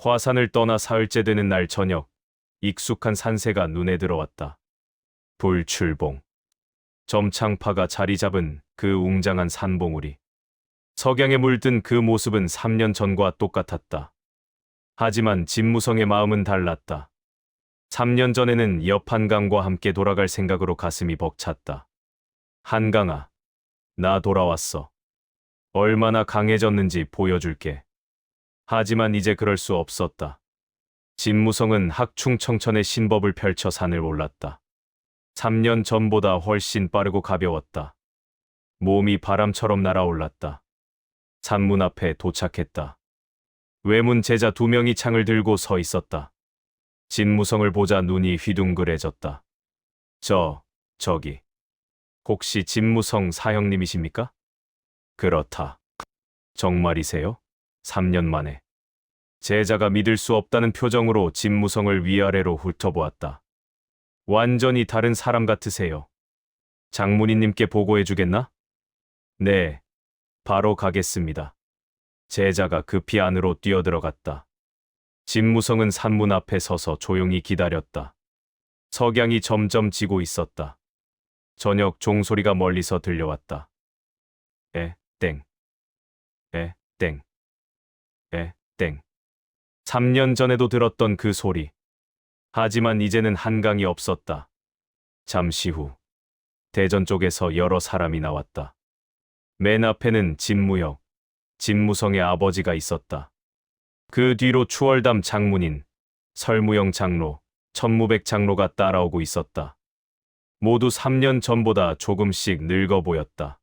화산을 떠나 사흘째 되는 날 저녁, 익숙한 산세가 눈에 들어왔다. 불출봉. 점창파가 자리 잡은 그 웅장한 산봉우리. 석양에 물든 그 모습은 3년 전과 똑같았다. 하지만 진무성의 마음은 달랐다. 3년 전에는 옆 한강과 함께 돌아갈 생각으로 가슴이 벅찼다. 한강아, 나 돌아왔어. 얼마나 강해졌는지 보여줄게. 하지만 이제 그럴 수 없었다. 진무성은 학충청천의 신법을 펼쳐 산을 올랐다. 3년 전보다 훨씬 빠르고 가벼웠다. 몸이 바람처럼 날아올랐다. 산문 앞에 도착했다. 외문 제자 2명이 창을 들고 서 있었다. 진무성을 보자 눈이 휘둥그레졌다. 저기. 혹시 진무성 사형님이십니까? 그렇다. 정말이세요? 3년 만에. 제자가 믿을 수 없다는 표정으로 진무성을 위아래로 훑어보았다. 완전히 다른 사람 같으세요. 장문희님께 보고해주겠나? 네, 바로 가겠습니다. 제자가 급히 안으로 뛰어들어갔다. 진무성은 산문 앞에 서서 조용히 기다렸다. 석양이 점점 지고 있었다. 저녁 종소리가 멀리서 들려왔다. 땡. 3년 전에도 들었던 그 소리. 하지만 이제는 한강이 없었다. 잠시 후 대전 쪽에서 여러 사람이 나왔다. 맨 앞에는 진무혁, 진무성의 아버지가 있었다. 그 뒤로 추월담 장문인, 설무영 장로, 천무백 장로가 따라오고 있었다. 모두 3년 전보다 조금씩 늙어 보였다.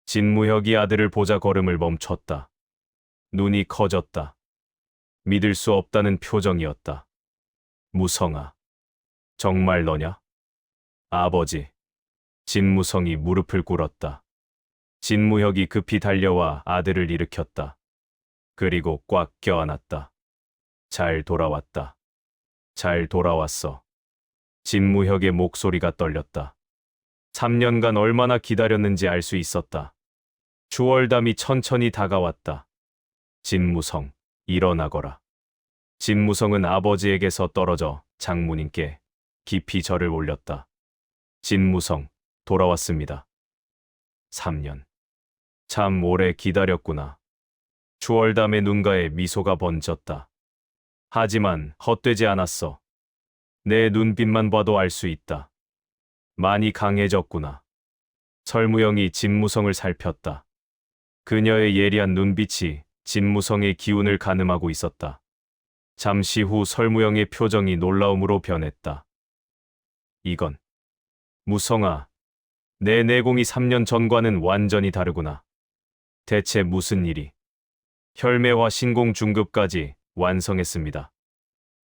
진무혁이 아들을 보자 걸음을 멈췄다. 눈이 커졌다. 믿을 수 없다는 표정이었다. 무성아, 정말 너냐? 아버지. 진무성이 무릎을 꿇었다. 진무혁이 급히 달려와 아들을 일으켰다. 그리고 꽉 껴안았다. 잘 돌아왔다. 잘 돌아왔어. 진무혁의 목소리가 떨렸다. 3년간 얼마나 기다렸는지 알 수 있었다. 추월담이 천천히 다가왔다. 진무성, 일어나거라. 진무성은 아버지에게서 떨어져 장문인께 깊이 절을 올렸다. 진무성, 돌아왔습니다. 3년. 참 오래 기다렸구나. 추월담의 눈가에 미소가 번졌다. 하지만 헛되지 않았어. 내 눈빛만 봐도 알 수 있다. 많이 강해졌구나. 설무영이 진무성을 살폈다. 그녀의 예리한 눈빛이 진무성의 기운을 가늠하고 있었다. 잠시 후 설무영의 표정이 놀라움으로 변했다. 이건, 무성아, 내 내공이 3년 전과는 완전히 다르구나. 대체 무슨 일이? 혈매화 신공 중급까지 완성했습니다.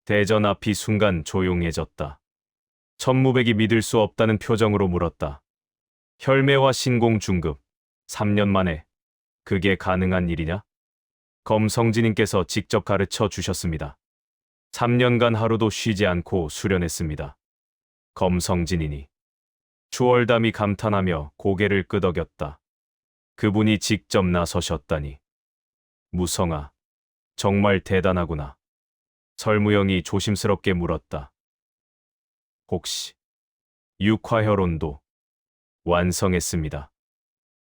대전 앞이 순간 조용해졌다. 천무백이 믿을 수 없다는 표정으로 물었다. 혈매화 신공 중급, 3년 만에 그게 가능한 일이냐? 검성진님께서 직접 가르쳐 주셨습니다. 3년간 하루도 쉬지 않고 수련했습니다. 검성진이니. 추월담이 감탄하며 고개를 끄덕였다. 그분이 직접 나서셨다니. 무성아, 정말 대단하구나. 설무영이 조심스럽게 물었다. 혹시 육화혈혼도 완성했습니다.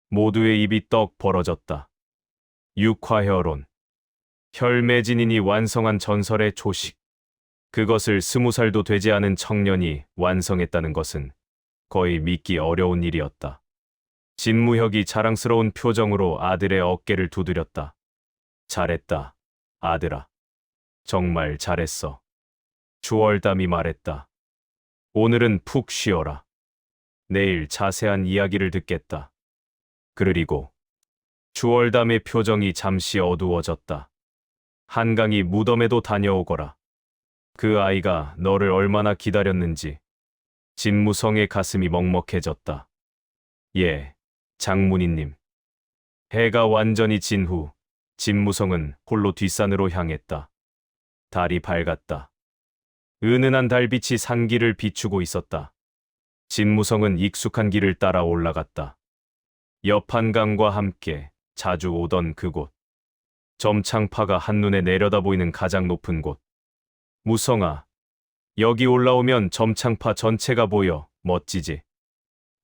모두의 입이 떡 벌어졌다. 육화혈혼. 혈매진인이 완성한 전설의 조식. 그것을 20살도 되지 않은 청년이 완성했다는 것은 거의 믿기 어려운 일이었다. 진무혁이 자랑스러운 표정으로 아들의 어깨를 두드렸다. 잘했다, 아들아. 정말 잘했어. 추월담이 말했다. 오늘은 푹 쉬어라. 내일 자세한 이야기를 듣겠다. 그리고 추월담의 표정이 잠시 어두워졌다. 한강이 무덤에도 다녀오거라. 그 아이가 너를 얼마나 기다렸는지. 진무성의 가슴이 먹먹해졌다. 예, 장문희님. 해가 완전히 진 후 진무성은 홀로 뒷산으로 향했다. 달이 밝았다. 은은한 달빛이 산길을 비추고 있었다. 진무성은 익숙한 길을 따라 올라갔다. 옆 한강과 함께 자주 오던 그곳. 점창파가 한눈에 내려다 보이는 가장 높은 곳. 무성아, 여기 올라오면 점창파 전체가 보여. 멋지지?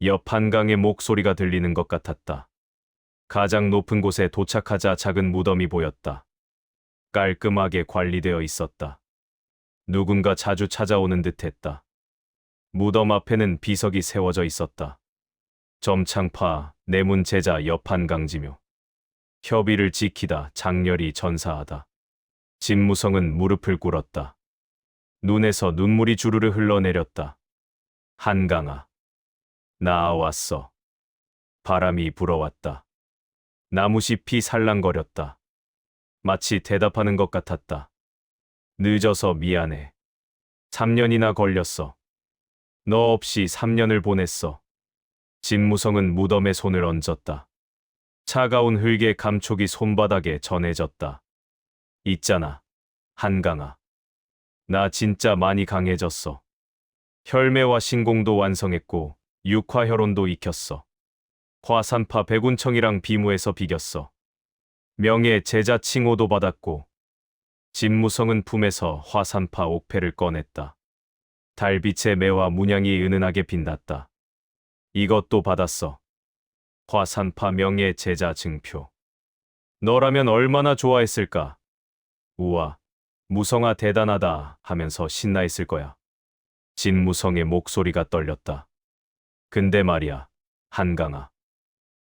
옆 한강의 목소리가 들리는 것 같았다. 가장 높은 곳에 도착하자 작은 무덤이 보였다. 깔끔하게 관리되어 있었다. 누군가 자주 찾아오는 듯했다. 무덤 앞에는 비석이 세워져 있었다. 점창파 내문 제자 옆한강지묘. 협의를 지키다 장렬히 전사하다. 진무성은 무릎을 꿇었다. 눈에서 눈물이 주르르 흘러내렸다. 한강아, 나왔어. 바람이 불어왔다. 나무잎이 살랑거렸다. 마치 대답하는 것 같았다. 늦어서 미안해. 3년이나 걸렸어. 너 없이 3년을 보냈어. 진무성은 무덤에 손을 얹었다. 차가운 흙의 감촉이 손바닥에 전해졌다. 있잖아, 한강아. 나 진짜 많이 강해졌어. 혈매와 신공도 완성했고 육화혈혼도 익혔어. 화산파 백운청이랑 비무에서 비겼어. 명예 제자 칭호도 받았고. 진무성은 품에서 화산파 옥패를 꺼냈다. 달빛의 매와 문양이 은은하게 빛났다. 이것도 받았어. 화산파 명예 제자 증표. 너라면 얼마나 좋아했을까? 우와, 무성아 대단하다 하면서 신나했을 거야. 진무성의 목소리가 떨렸다. 근데 말이야, 한강아.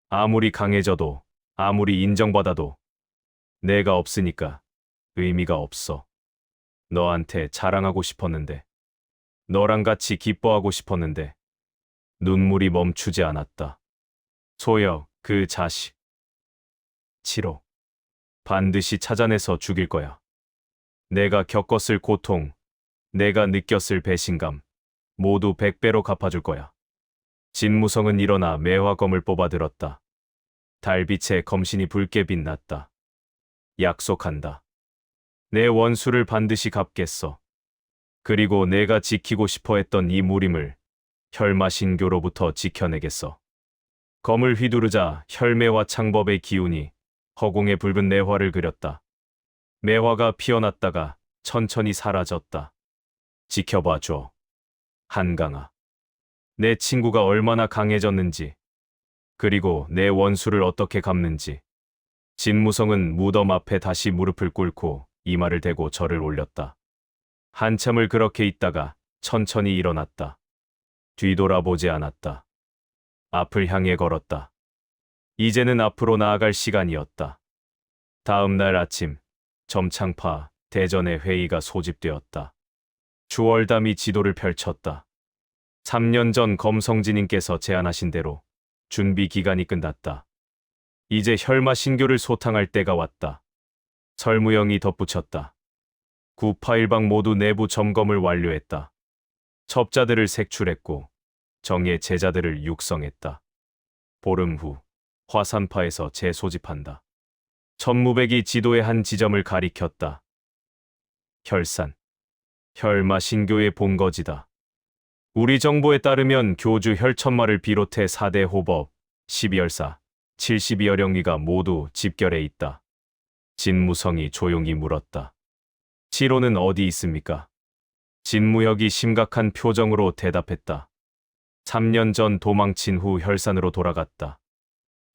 아무리 강해져도, 아무리 인정받아도 내가 없으니까 의미가 없어. 너한테 자랑하고 싶었는데, 너랑 같이 기뻐하고 싶었는데, 눈물이 멈추지 않았다. 소혁, 그 자식. 7호. 반드시 찾아내서 죽일 거야. 내가 겪었을 고통, 내가 느꼈을 배신감, 모두 100배로 갚아줄 거야. 진무성은 일어나 매화검을 뽑아들었다. 달빛에 검신이 붉게 빛났다. 약속한다. 내 원수를 반드시 갚겠어. 그리고 내가 지키고 싶어 했던 이 무림을 혈마신교로부터 지켜내겠어. 검을 휘두르자 혈매와 창법의 기운이 허공에 붉은 매화를 그렸다. 매화가 피어났다가 천천히 사라졌다. 지켜봐줘. 한강아. 내 친구가 얼마나 강해졌는지, 그리고 내 원수를 어떻게 갚는지. 진무성은 무덤 앞에 다시 무릎을 꿇고 이마를 대고 절을 올렸다. 한참을 그렇게 있다가 천천히 일어났다. 뒤돌아보지 않았다. 앞을 향해 걸었다. 이제는 앞으로 나아갈 시간이었다. 다음 날 아침, 점창파 대전의 회의가 소집되었다. 주월담이 지도를 펼쳤다. 3년 전 검성진님께서 제안하신 대로 준비 기간이 끝났다. 이제 혈마신교를 소탕할 때가 왔다. 설무영이 덧붙였다. 구파일방 모두 내부 점검을 완료했다. 첩자들을 색출했고 정예 제자들을 육성했다. 보름 후 화산파에서 재소집한다. 천무백이 지도의 한 지점을 가리켰다. 혈산. 혈마신교의 본거지다. 우리 정보에 따르면 교주 혈천마를 비롯해 4대 호법, 12열사, 72여 령위가 모두 집결해 있다. 진무성이 조용히 물었다. 7호는 어디 있습니까? 진무혁이 심각한 표정으로 대답했다. 3년 전 도망친 후 혈산으로 돌아갔다.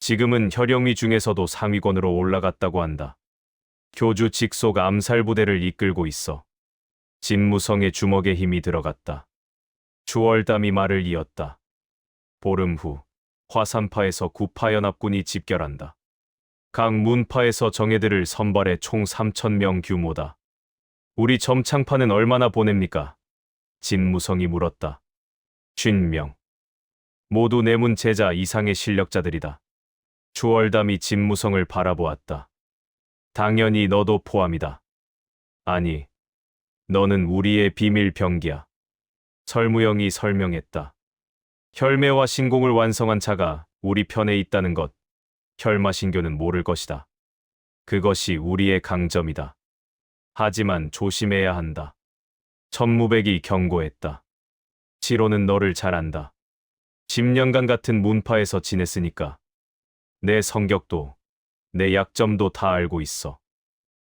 지금은 혈영위 중에서도 상위권으로 올라갔다고 한다. 교주 직속 암살부대를 이끌고 있어. 진무성의 주먹에 힘이 들어갔다. 주월담이 말을 이었다. 보름 후 화산파에서 구파연합군이 집결한다. 각 문파에서 정예들을 선발해 총 3,000명 규모다. 우리 점창파는 얼마나 보냅니까? 진무성이 물었다. 50명. 모두 내문 제자 이상의 실력자들이다. 주월담이 진무성을 바라보았다. 당연히 너도 포함이다. 아니, 너는 우리의 비밀 병기야. 설무영이 설명했다. 혈매와 신공을 완성한 자가 우리 편에 있다는 것, 혈마신교는 모를 것이다. 그것이 우리의 강점이다. 하지만 조심해야 한다. 천무백이 경고했다. 7호는 너를 잘 안다. 10년간 같은 문파에서 지냈으니까. 내 성격도, 내 약점도 다 알고 있어.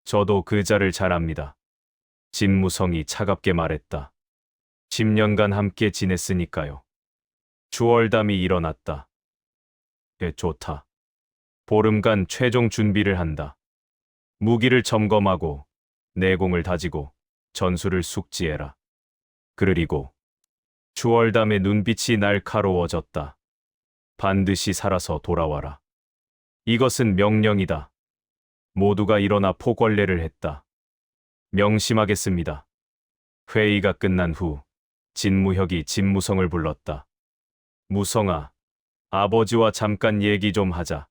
저도 그 자를 잘 압니다. 진무성이 차갑게 말했다. 10년간 함께 지냈으니까요. 주월담이 일어났다. 좋다. 보름간 최종 준비를 한다. 무기를 점검하고 내공을 다지고 전술을 숙지해라. 그리고 주월담의 눈빛이 날카로워졌다. 반드시 살아서 돌아와라. 이것은 명령이다. 모두가 일어나 포궐례를 했다. 명심하겠습니다. 회의가 끝난 후 진무혁이 진무성을 불렀다. 무성아, 아버지와 잠깐 얘기 좀 하자.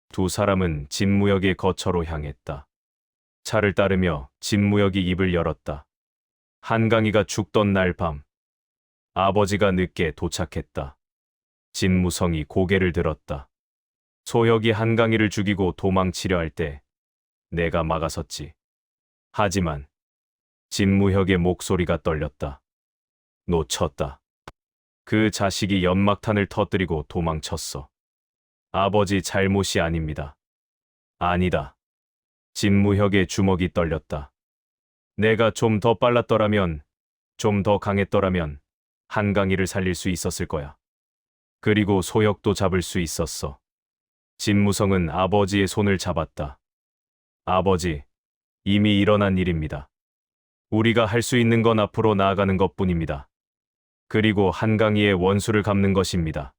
두 사람은 진무혁의 거처로 향했다. 차를 따르며 진무혁이 입을 열었다. 한강이가 죽던 날 밤, 아버지가 늦게 도착했다. 진무성이 고개를 들었다. 소혁이 한강이를 죽이고 도망치려 할 때 내가 막아섰지. 하지만 진무혁의 목소리가 떨렸다. 놓쳤다. 그 자식이 연막탄을 터뜨리고 도망쳤어. 아버지 잘못이 아닙니다. 아니다. 진무혁의 주먹이 떨렸다. 내가 좀 더 빨랐더라면, 좀 더 강했더라면 한강이를 살릴 수 있었을 거야. 그리고 소혁도 잡을 수 있었어. 진무성은 아버지의 손을 잡았다. 아버지, 이미 일어난 일입니다. 우리가 할 수 있는 건 앞으로 나아가는 것뿐입니다. 그리고 한강이의 원수를 갚는 것입니다.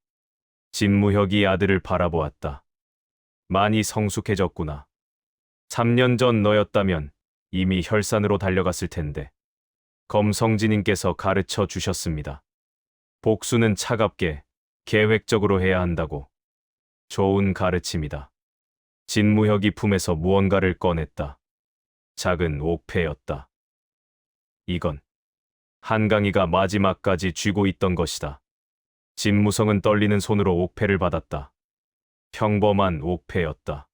진무혁이 아들을 바라보았다. 많이 성숙해졌구나. 3년 전 너였다면 이미 혈산으로 달려갔을 텐데. 검성진님께서 가르쳐 주셨습니다. 복수는 차갑게, 계획적으로 해야 한다고. 좋은 가르침이다. 진무혁이 품에서 무언가를 꺼냈다. 작은 옥패였다. 이건 한강이가 마지막까지 쥐고 있던 것이다. 진무성은 떨리는 손으로 옥패를 받았다. 평범한 옥패였다.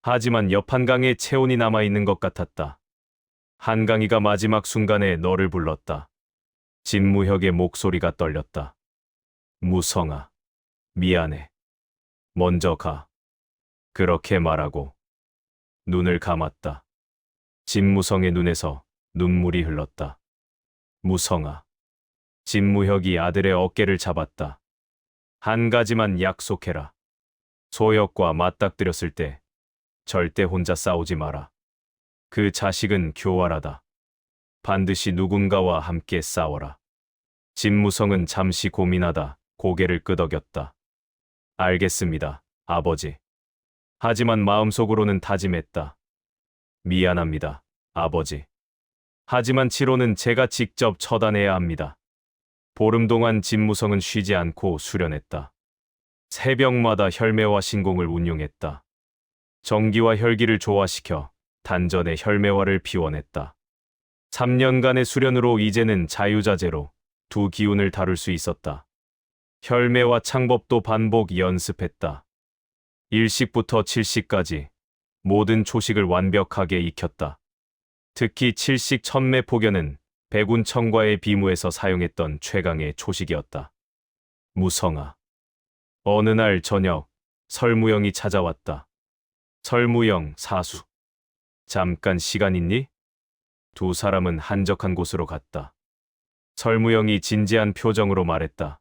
하지만 옆 한강에 체온이 남아있는 것 같았다. 한강이가 마지막 순간에 너를 불렀다. 진무혁의 목소리가 떨렸다. 무성아, 미안해. 먼저 가. 그렇게 말하고 눈을 감았다. 진무성의 눈에서 눈물이 흘렀다. 무성아. 진무혁이 아들의 어깨를 잡았다. 한 가지만 약속해라. 소혁과 맞닥뜨렸을 때 절대 혼자 싸우지 마라. 그 자식은 교활하다. 반드시 누군가와 함께 싸워라. 진무성은 잠시 고민하다 고개를 끄덕였다. 알겠습니다, 아버지. 하지만 마음속으로는 다짐했다. 미안합니다, 아버지. 하지만 치료는 제가 직접 처단해야 합니다. 보름 동안 진무성은 쉬지 않고 수련했다. 새벽마다 혈매와 신공을 운용했다. 정기와 혈기를 조화시켜 단전에 혈매화를 피워냈다. 3년간의 수련으로 이제는 자유자재로 두 기운을 다룰 수 있었다. 혈매와 창법도 반복 연습했다. 1식부터 7식까지 모든 초식을 완벽하게 익혔다. 특히 7식 천매 포견은 백운청과의 비무에서 사용했던 최강의 초식이었다. 무성아. 어느 날 저녁 설무영이 찾아왔다. 설무영, 사수. 잠깐 시간 있니? 두 사람은 한적한 곳으로 갔다. 설무영이 진지한 표정으로 말했다.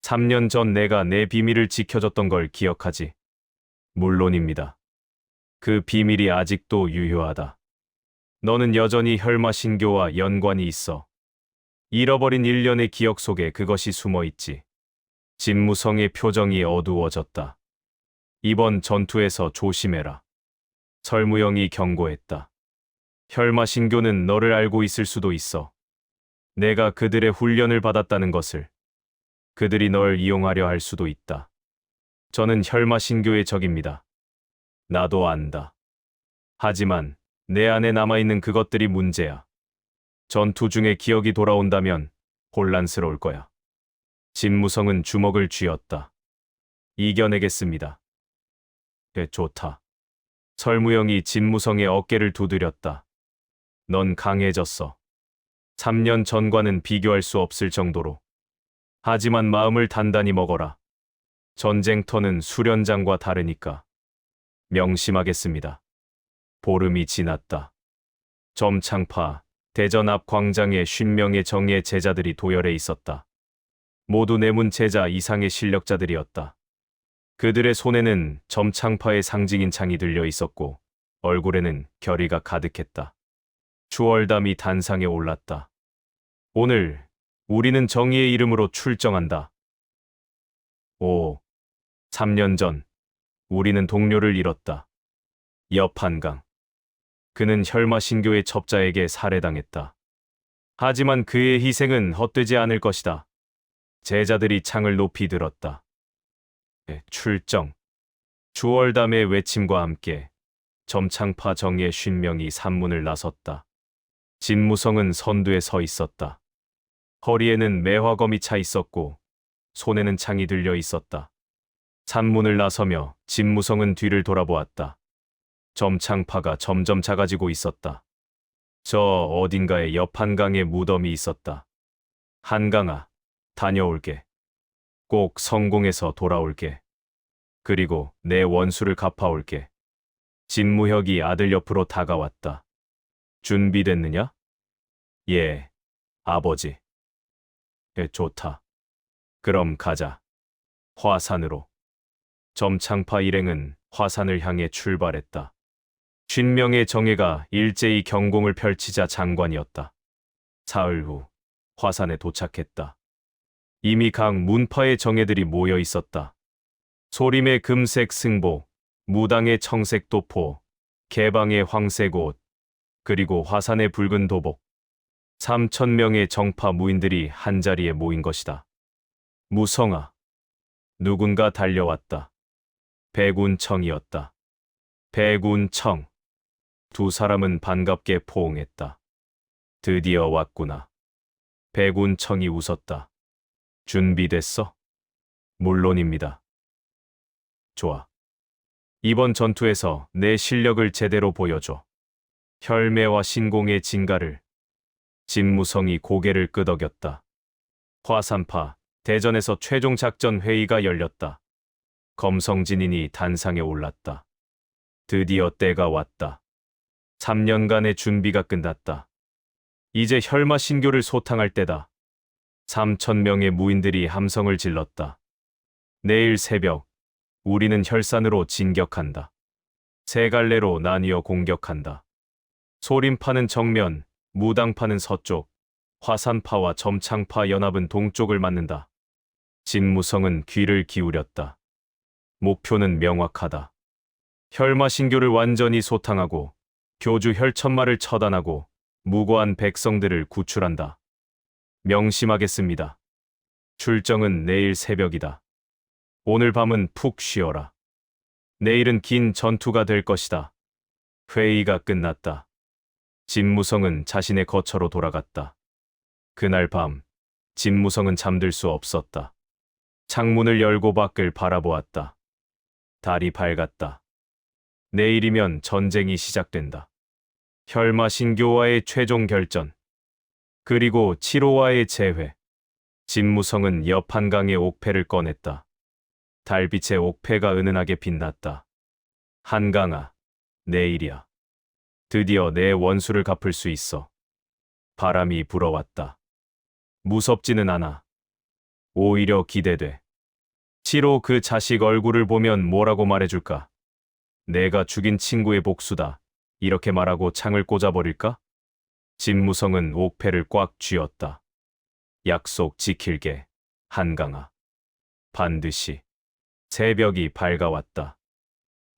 3년 전 내가 내 비밀을 지켜줬던 걸 기억하지? 물론입니다. 그 비밀이 아직도 유효하다. 너는 여전히 혈마신교와 연관이 있어. 잃어버린 일련의 기억 속에 그것이 숨어 있지. 진무성의 표정이 어두워졌다. 이번 전투에서 조심해라. 설무영이 경고했다. 혈마신교는 너를 알고 있을 수도 있어. 내가 그들의 훈련을 받았다는 것을. 그들이 널 이용하려 할 수도 있다. 저는 혈마신교의 적입니다. 나도 안다. 하지만 내 안에 남아있는 그것들이 문제야. 전투 중에 기억이 돌아온다면 혼란스러울 거야. 진무성은 주먹을 쥐었다. 이겨내겠습니다. 좋다. 설무영이 진무성의 어깨를 두드렸다. 넌 강해졌어. 3년 전과는 비교할 수 없을 정도로. 하지만 마음을 단단히 먹어라. 전쟁터는 수련장과 다르니까. 명심하겠습니다. 보름이 지났다. 점창파 대전 앞 광장에 50명의 정예 제자들이 도열해 있었다. 모두 내문 제자 이상의 실력자들이었다. 그들의 손에는 점창파의 상징인 창이 들려 있었고 얼굴에는 결의가 가득했다. 주월담이 단상에 올랐다. 오늘 우리는 정의의 이름으로 출정한다. 3년 전 우리는 동료를 잃었다. 여판강. 그는 혈마신교의 첩자에게 살해당했다. 하지만 그의 희생은 헛되지 않을 것이다. 제자들이 창을 높이 들었다. 출정. 주월담의 외침과 함께 점창파 정예 50명이 산문을 나섰다. 진무성은 선두에 서 있었다. 허리에는 매화검이 차 있었고 손에는 창이 들려 있었다. 산문을 나서며 진무성은 뒤를 돌아보았다. 점창파가 점점 작아지고 있었다. 저 어딘가에 옆 한강에 무덤이 있었다. 한강아, 다녀올게. 꼭 성공해서 돌아올게. 그리고 내 원수를 갚아올게. 진무혁이 아들 옆으로 다가왔다. 준비됐느냐? 예, 아버지. 좋다. 그럼 가자. 화산으로. 점창파 일행은 화산을 향해 출발했다. 50명의 정예가 일제히 경공을 펼치자 장관이었다. 사흘 후 화산에 도착했다. 이미 각 문파의 정예들이 모여 있었다. 소림의 금색 승복, 무당의 청색 도포, 개방의 황색 옷, 그리고 화산의 붉은 도복. 3,000명의 정파 무인들이 한자리에 모인 것이다. 무성아. 누군가 달려왔다. 백운청이었다. 백운청. 두 사람은 반갑게 포옹했다. 드디어 왔구나. 백운청이 웃었다. 준비됐어? 물론입니다. 좋아. 이번 전투에서 내 실력을 제대로 보여줘. 혈매와 신공의 진가를. 진무성이 고개를 끄덕였다. 화산파 대전에서 최종 작전 회의가 열렸다. 검성진인이 단상에 올랐다. 드디어 때가 왔다. 3년간의 준비가 끝났다. 이제 혈마신교를 소탕할 때다. 3,000명의 무인들이 함성을 질렀다. 내일 새벽 우리는 혈산으로 진격한다. 세 갈래로 나뉘어 공격한다. 소림파는 정면, 무당파는 서쪽, 화산파와 점창파 연합은 동쪽을 맞는다. 진무성은 귀를 기울였다. 목표는 명확하다. 혈마신교를 완전히 소탕하고 교주 혈천마를 처단하고 무고한 백성들을 구출한다. 명심하겠습니다. 출정은 내일 새벽이다. 오늘 밤은 푹 쉬어라. 내일은 긴 전투가 될 것이다. 회의가 끝났다. 진무성은 자신의 거처로 돌아갔다. 그날 밤, 진무성은 잠들 수 없었다. 창문을 열고 밖을 바라보았다. 달이 밝았다. 내일이면 전쟁이 시작된다. 혈마신교와의 최종 결전, 그리고 7호와의 재회. 진무성은 옆 한강의 옥패를 꺼냈다. 달빛에 옥패가 은은하게 빛났다. 한강아, 내일이야. 드디어 내 원수를 갚을 수 있어. 바람이 불어왔다. 무섭지는 않아. 오히려 기대돼. 7호 그 자식 얼굴을 보면 뭐라고 말해줄까? 내가 죽인 친구의 복수다. 이렇게 말하고 창을 꽂아버릴까? 진무성은 옥패를 꽉 쥐었다. 약속 지킬게, 한강아. 반드시. 새벽이 밝아왔다.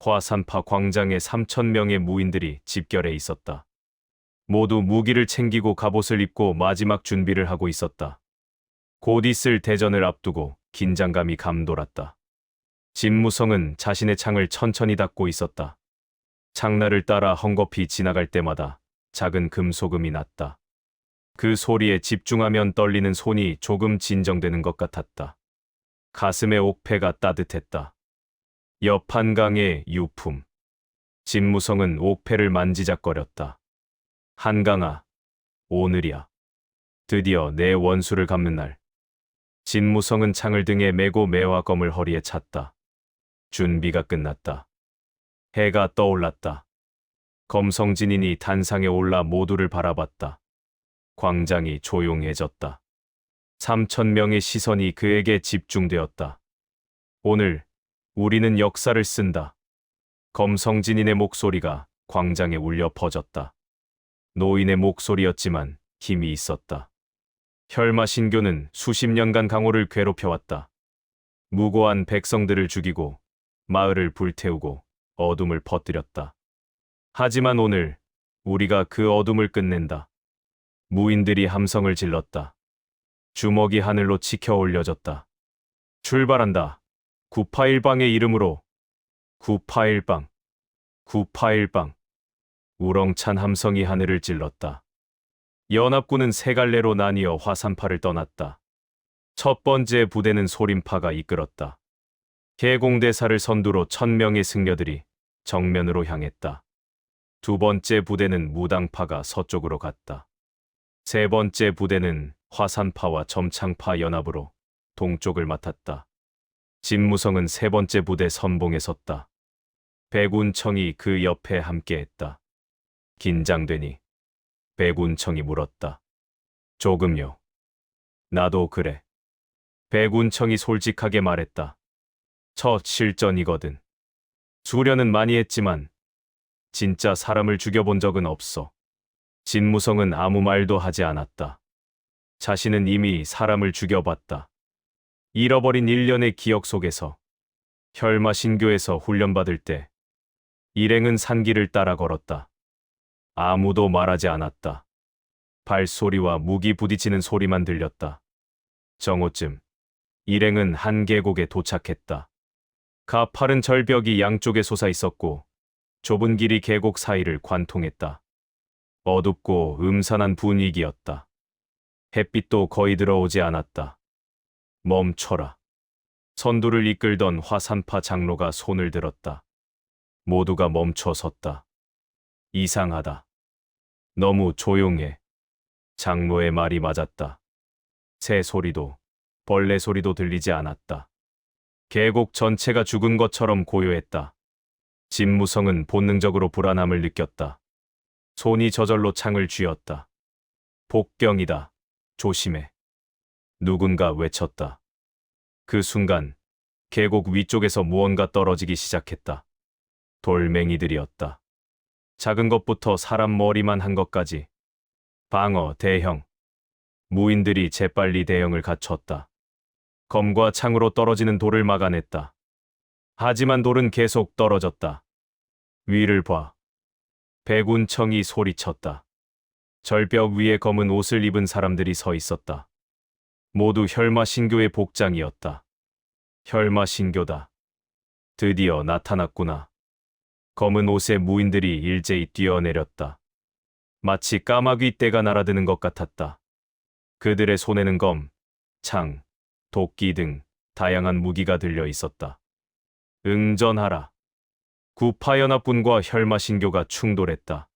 화산파 광장에 3,000명의 무인들이 집결해 있었다. 모두 무기를 챙기고 갑옷을 입고 마지막 준비를 하고 있었다. 곧 있을 대전을 앞두고 긴장감이 감돌았다. 진무성은 자신의 창을 천천히 닫고 있었다. 창날을 따라 헝겊이 지나갈 때마다 작은 금소금이 났다. 그 소리에 집중하면 떨리는 손이 조금 진정되는 것 같았다. 가슴의 옥패가 따뜻했다. 옆 한강의 유품. 진무성은 옥패를 만지작거렸다. 한강아, 오늘이야. 드디어 내 원수를 갚는 날. 진무성은 창을 등에 메고 매화검을 허리에 찼다. 준비가 끝났다. 해가 떠올랐다. 검성진인이 단상에 올라 모두를 바라봤다. 광장이 조용해졌다. 3,000명의 시선이 그에게 집중되었다. 오늘 우리는 역사를 쓴다. 검성진인의 목소리가 광장에 울려 퍼졌다. 노인의 목소리였지만 힘이 있었다. 혈마신교는 수십 년간 강호를 괴롭혀왔다. 무고한 백성들을 죽이고 마을을 불태우고 어둠을 퍼뜨렸다. 하지만 오늘 우리가 그 어둠을 끝낸다. 무인들이 함성을 질렀다. 주먹이 하늘로 치켜 올려졌다. 출발한다. 981방의 이름으로. 981방. 981방. 우렁찬 함성이 하늘을 찔렀다. 연합군은 세 갈래로 나뉘어 화산파를 떠났다. 첫 번째 부대는 소림파가 이끌었다. 계공대사를 선두로 1,000명의 승려들이 정면으로 향했다. 두 번째 부대는 무당파가 서쪽으로 갔다. 세 번째 부대는 화산파와 점창파 연합으로 동쪽을 맡았다. 진무성은 세 번째 부대 선봉에 섰다. 백운청이 그 옆에 함께했다. 긴장되니 백운청이 물었다. 조금요. 나도 그래. 백운청이 솔직하게 말했다. 첫 실전이거든. 수련은 많이 했지만 진짜 사람을 죽여본 적은 없어. 진무성은 아무 말도 하지 않았다. 자신은 이미 사람을 죽여봤다. 잃어버린 1년의 기억 속에서 혈마신교에서 훈련받을 때 일행은 산길을 따라 걸었다. 아무도 말하지 않았다. 발소리와 무기 부딪히는 소리만 들렸다. 정오쯤 일행은 한 계곡에 도착했다. 가파른 절벽이 양쪽에 솟아 있었고 좁은 길이 계곡 사이를 관통했다. 어둡고 음산한 분위기였다. 햇빛도 거의 들어오지 않았다. 멈춰라. 선두를 이끌던 화산파 장로가 손을 들었다. 모두가 멈춰 섰다. 이상하다. 너무 조용해. 장로의 말이 맞았다. 새 소리도 벌레 소리도 들리지 않았다. 계곡 전체가 죽은 것처럼 고요했다. 진무성은 본능적으로 불안함을 느꼈다. 손이 저절로 창을 쥐었다. 복경이다. 조심해. 누군가 외쳤다. 그 순간 계곡 위쪽에서 무언가 떨어지기 시작했다. 돌멩이들이었다. 작은 것부터 사람 머리만 한 것까지. 방어, 대형. 무인들이 재빨리 대형을 갖췄다. 검과 창으로 떨어지는 돌을 막아냈다. 하지만 돌은 계속 떨어졌다. 위를 봐. 백운청이 소리쳤다. 절벽 위에 검은 옷을 입은 사람들이 서 있었다. 모두 혈마신교의 복장이었다. 혈마신교다. 드디어 나타났구나. 검은 옷의 무인들이 일제히 뛰어내렸다. 마치 까마귀 떼가 날아드는 것 같았다. 그들의 손에는 검, 창, 도끼 등 다양한 무기가 들려 있었다. 응전하라. 구파연합군과 혈마신교가 충돌했다.